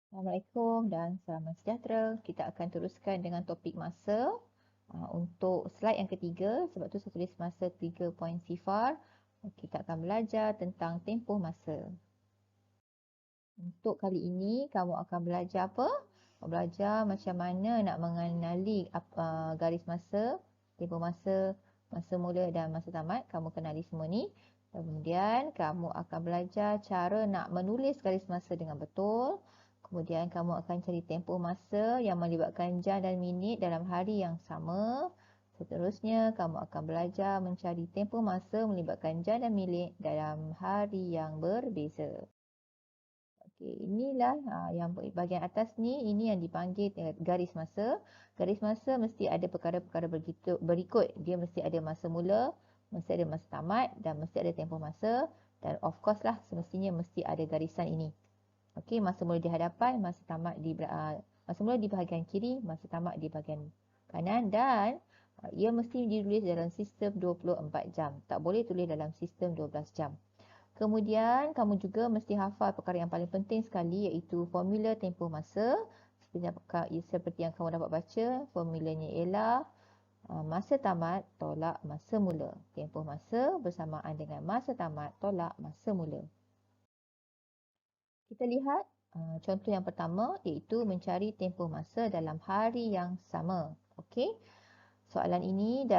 Assalamualaikum dan selamat sejahtera. Kita akan teruskan dengan topik masa. Untuk slide yang ketiga, sebab tu saya tulis masa 3.0. Kita akan belajar tentang tempoh masa. Untuk kali ini, kamu akan belajar apa? Belajar macam mana nak mengenali garis masa, tempoh masa, masa mula dan masa tamat. Kamu kenali semua ni. Kemudian, kamu akan belajar cara nak menulis garis masa dengan betul. Kemudian, kamu akan cari tempoh masa yang melibatkan jam dan minit dalam hari yang sama. Seterusnya, kamu akan belajar mencari tempoh masa melibatkan jam dan minit dalam hari yang berbeza. Okey, inilah yang bahagian atas ni, ini yang dipanggil garis masa. Garis masa mesti ada perkara-perkara berikut. Dia mesti ada masa mula, mesti ada masa tamat dan mesti ada tempoh masa. Dan of course lah, semestinya mesti ada garisan ini. Okey, masa mula di hadapan, masa mula di bahagian kiri, masa tamat di bahagian kanan dan ia mesti ditulis dalam sistem 24 jam. Tak boleh tulis dalam sistem 12 jam. Kemudian kamu juga mesti hafal perkara yang paling penting sekali iaitu formula tempoh masa. Seperti yang kamu dapat baca, formulanya ialah masa tamat tolak masa mula. Tempoh masa bersamaan dengan masa tamat tolak masa mula. Kita lihat contoh yang pertama iaitu mencari tempoh masa dalam hari yang sama. Okey. Soalan ini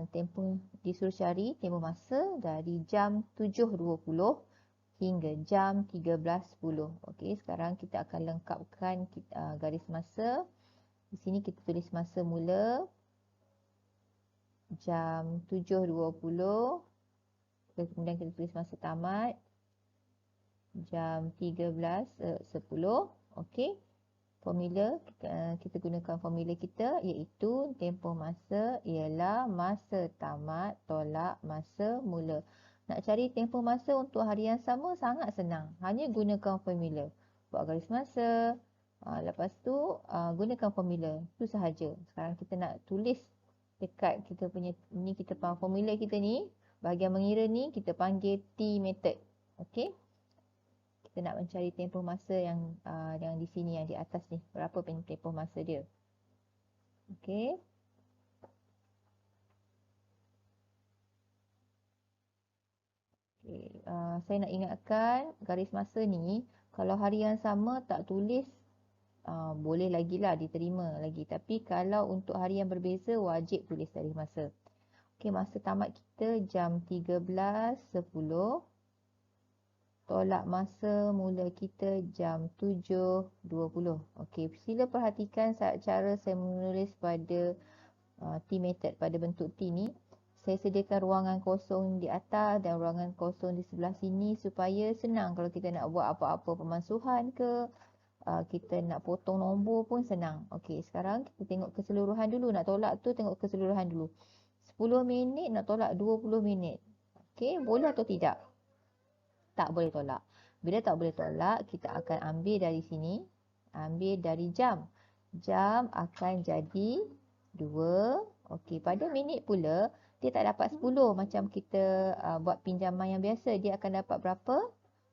tempoh disuruh cari tempoh masa dari jam 7.20 hingga jam 13.10. Okey, sekarang kita akan lengkapkan garis masa. Di sini kita tulis masa mula jam 7.20. Kemudian kita tulis masa tamat jam 13.10. Okey. Formula, kita gunakan formula kita iaitu tempoh masa ialah masa tamat tolak masa mula. Nak cari tempoh masa untuk hari yang sama sangat senang. Hanya gunakan formula. Buat garis masa. Lepas tu gunakan formula. Itu sahaja. Sekarang kita nak tulis dekat kita punya ni, kita formula kita ni, bahagian mengira ni kita panggil T method. Okey. Kita nak mencari tempoh masa yang di sini, yang di atas ni. Berapa tempoh masa dia. Okey. Saya nak ingatkan garis masa ni, kalau hari yang sama tak tulis, boleh lagi lah diterima lagi. Tapi kalau untuk hari yang berbeza, wajib tulis garis masa. Okey, masa tamat kita jam 13.10. Tolak masa mula kita jam 7.20. Okey, sila perhatikan cara saya menulis pada T method, pada bentuk T ni. Saya sediakan ruangan kosong di atas dan ruangan kosong di sebelah sini supaya senang kalau kita nak buat apa-apa pemansuhan ke, kita nak potong nombor pun senang. Okey, sekarang kita tengok keseluruhan dulu. Nak tolak tu tengok keseluruhan dulu. 10 minit nak tolak 20 minit. Okey, boleh atau tidak? Tak boleh tolak. Bila tak boleh tolak, kita akan ambil dari sini. Ambil dari jam. Jam akan jadi 2. Okey, pada minit pula, dia tak dapat 10 macam kita buat pinjaman yang biasa. Dia akan dapat berapa?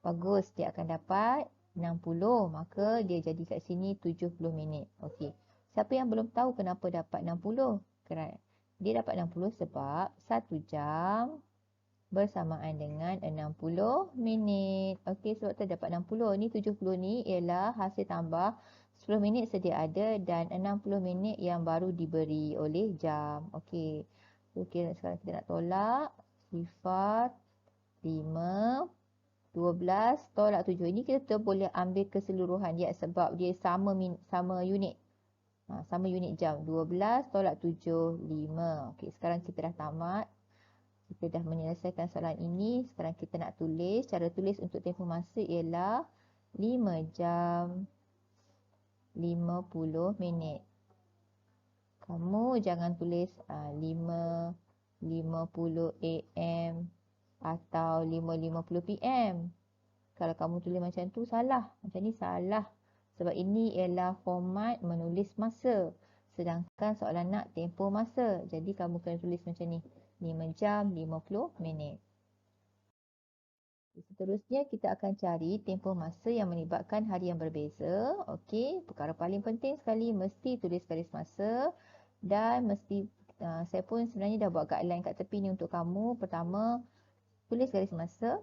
Bagus, dia akan dapat 60. Maka dia jadi kat sini 70 minit. Okey. Siapa yang belum tahu kenapa dapat 60? Kerana dia dapat 60 sebab 1 jam bersamaan dengan 60 minit. Okey, sebab tu dapat 60. Ni 70 ni ialah hasil tambah 10 minit sedia ada dan 60 minit yang baru diberi oleh jam. Okey. Okey, sekarang kita nak tolak. Sifar 5, 12, tolak 7. Ini kita boleh ambil keseluruhan dia sebab dia sama unit. Sama unit jam. 12 tolak 7, 5. Okey, sekarang kita dah tamat. Kita dah menyelesaikan soalan ini. Sekarang kita nak tulis. Cara tulis untuk tempoh masa ialah 5 jam 50 minit. Kamu jangan tulis 5.50 AM atau 5.50 PM. Kalau kamu tulis macam tu salah. Macam ni salah. Sebab ini ialah format menulis masa. Sedangkan soalan nak tempoh masa. Jadi kamu kena tulis macam ni. 5 jam 50 minit. Seterusnya kita akan cari tempoh masa yang melibatkan hari yang berbeza. Okey, perkara paling penting sekali mesti tulis garis masa dan mesti saya pun sebenarnya dah buat guideline kat tepi ni untuk kamu. Pertama, tulis garis masa.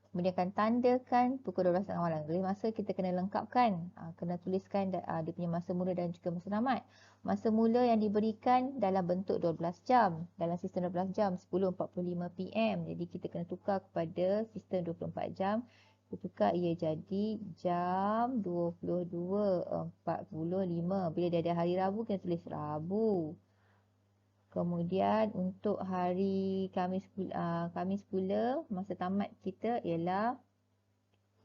Kemudian akan tandakan pukul 12.30 malam. Garis masa kita kena lengkapkan. Kena tuliskan dia punya masa mula dan juga masa tamat. Masa mula yang diberikan dalam bentuk 12 jam. Dalam sistem 12 jam, 10.45 PM. Jadi kita kena tukar kepada sistem 24 jam. Kita tukar ia jadi jam 22.45. Bila dia ada hari Rabu, kita tulis Rabu. Kemudian untuk hari Khamis pula, masa tamat kita ialah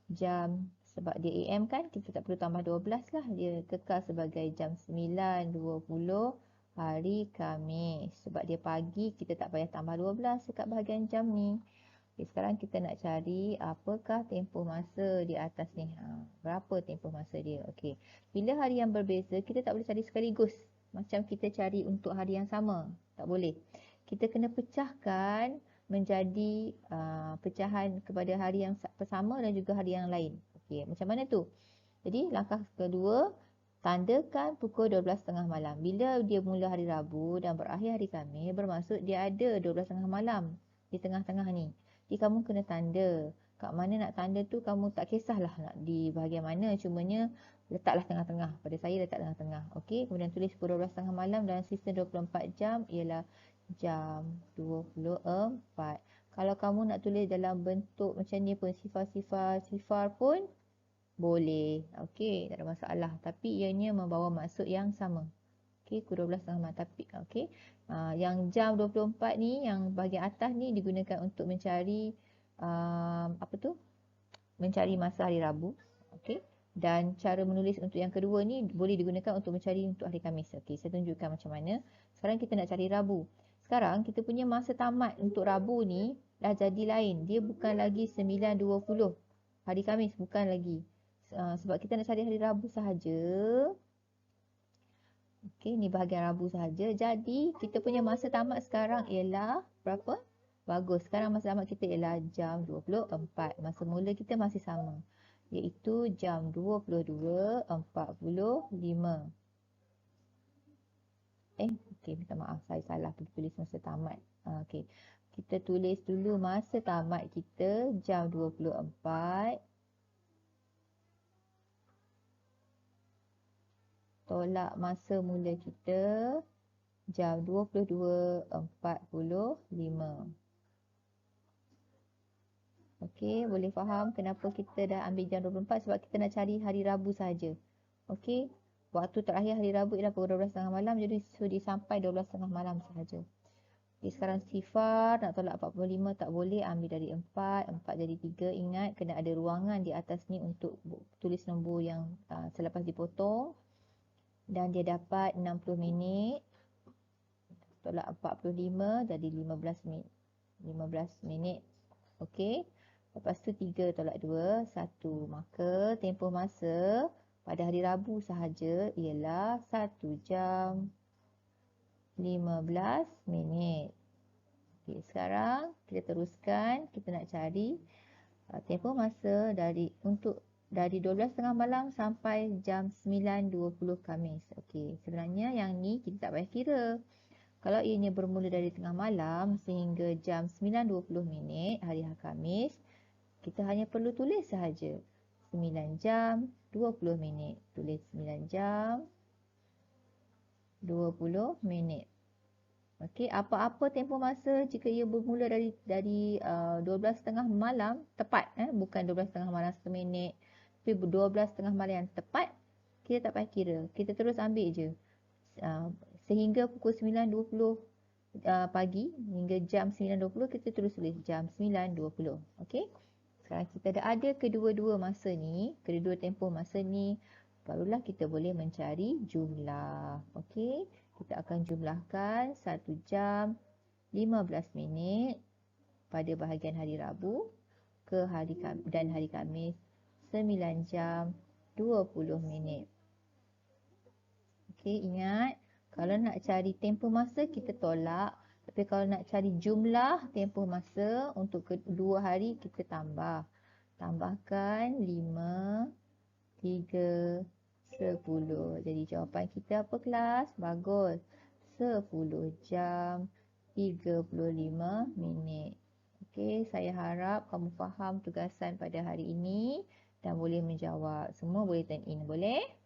jam, sebab dia AM kan, kita tak perlu tambah 12 lah. Dia kekal sebagai jam 9.20 hari Khamis. Sebab dia pagi, kita tak payah tambah 12 dekat bahagian jam ni. Okay, sekarang kita nak cari apakah tempoh masa di atas ni. Berapa tempoh masa dia. Okey. Bila hari yang berbeza, kita tak boleh cari sekaligus. Macam kita cari untuk hari yang sama. Tak boleh. Kita kena pecahkan menjadi pecahan kepada hari yang bersama dan juga hari yang lain. Okey, macam mana tu? Jadi langkah kedua, tandakan pukul 12.30 malam. Bila dia mula hari Rabu dan berakhir hari Khamis, bermaksud dia ada 12.30 malam di tengah-tengah ni. Jadi kamu kena tanda. Kat mana nak tanda tu kamu tak kisahlah nak di bahagian mana. Cumanya letaklah tengah-tengah. Pada saya letak tengah-tengah. Okey, kemudian tulis pukul 12.30 malam dalam sistem 24 jam ialah jam 24. Kalau kamu nak tulis dalam bentuk macam ni pun, sifar pun boleh. Okey, tak ada masalah. Tapi ianya membawa maksud yang sama. Okey, pukul 12.30 malam. Tapi, okey. Yang jam 24 ni, yang bahagian atas ni digunakan untuk mencari, apa tu? Mencari masa hari Rabu. Okey. Dan cara menulis untuk yang kedua ni boleh digunakan untuk mencari untuk hari Khamis. Okey, saya tunjukkan macam mana. Sekarang kita nak cari Rabu. Sekarang kita punya masa tamat untuk Rabu ni dah jadi lain. Dia bukan lagi 9.20 hari Khamis, bukan lagi. Sebab kita nak cari hari Rabu sahaja. Okey, ni bahagian Rabu sahaja. Jadi, kita punya masa tamat sekarang ialah berapa? Bagus. Sekarang masa tamat kita ialah jam 24. Masa mula kita masih sama. Iaitu jam 22.45. Okey, minta maaf. Saya salah tulis masa tamat. Okey. Kita tulis dulu masa tamat kita jam 24. Tolak masa mula kita jam 22.45. Okey, boleh faham kenapa kita dah ambil jam 24? Sebab kita nak cari hari Rabu saja. Okey, waktu terakhir hari Rabu ialah pukul 12.30 malam. Jadi sudi sampai 12.30 malam sahaja. Okay, sekarang sifar nak tolak 45 tak boleh. Ambil dari 4. 4 jadi 3. Ingat kena ada ruangan di atas ni untuk tulis nombor yang selepas dipotong. Dan dia dapat 60 minit. Tolak 45 jadi 15 minit. 15 minit. Okey. Lepas tu 3 tolak 2, 1. Maka tempoh masa pada hari Rabu sahaja ialah 1 jam 15 minit. Okey, sekarang kita teruskan. Kita nak cari tempoh masa dari 12.30 malam sampai jam 9.20 Khamis. Okey, sebenarnya yang ni kita tak payah kira. Kalau ianya bermula dari tengah malam sehingga jam 9.20 minit hari Khamis, kita hanya perlu tulis sahaja 9 jam 20 minit. Tulis 9 jam 20 minit. Okey, apa-apa tempoh masa jika ia bermula dari 12.30 malam tepat, bukan 12.30 malam 1 minit, tapi 12.30 malam yang tepat, kita tak payah kira. Kita terus ambil je. Sehingga pukul 9.20 pagi hingga jam 9.20 kita terus tulis jam 9.20. Okey. Sekarang kita dah ada kedua-dua masa ni, kedua-dua tempoh masa ni, barulah kita boleh mencari jumlah. Okey. Kita akan jumlahkan 1 jam 15 minit pada bahagian hari Rabu ke hari Khamis 9 jam 20 minit. Okey, ingat kalau nak cari tempoh masa kita tolak Tapi kalau nak cari jumlah tempoh masa untuk kedua hari, kita tambah. Tambahkan 5, 3, 10. Jadi jawapan kita apa kelas? Bagus. 10 jam 35 minit. Okey, saya harap kamu faham tugasan pada hari ini dan boleh menjawab. Semua boleh turn in, boleh?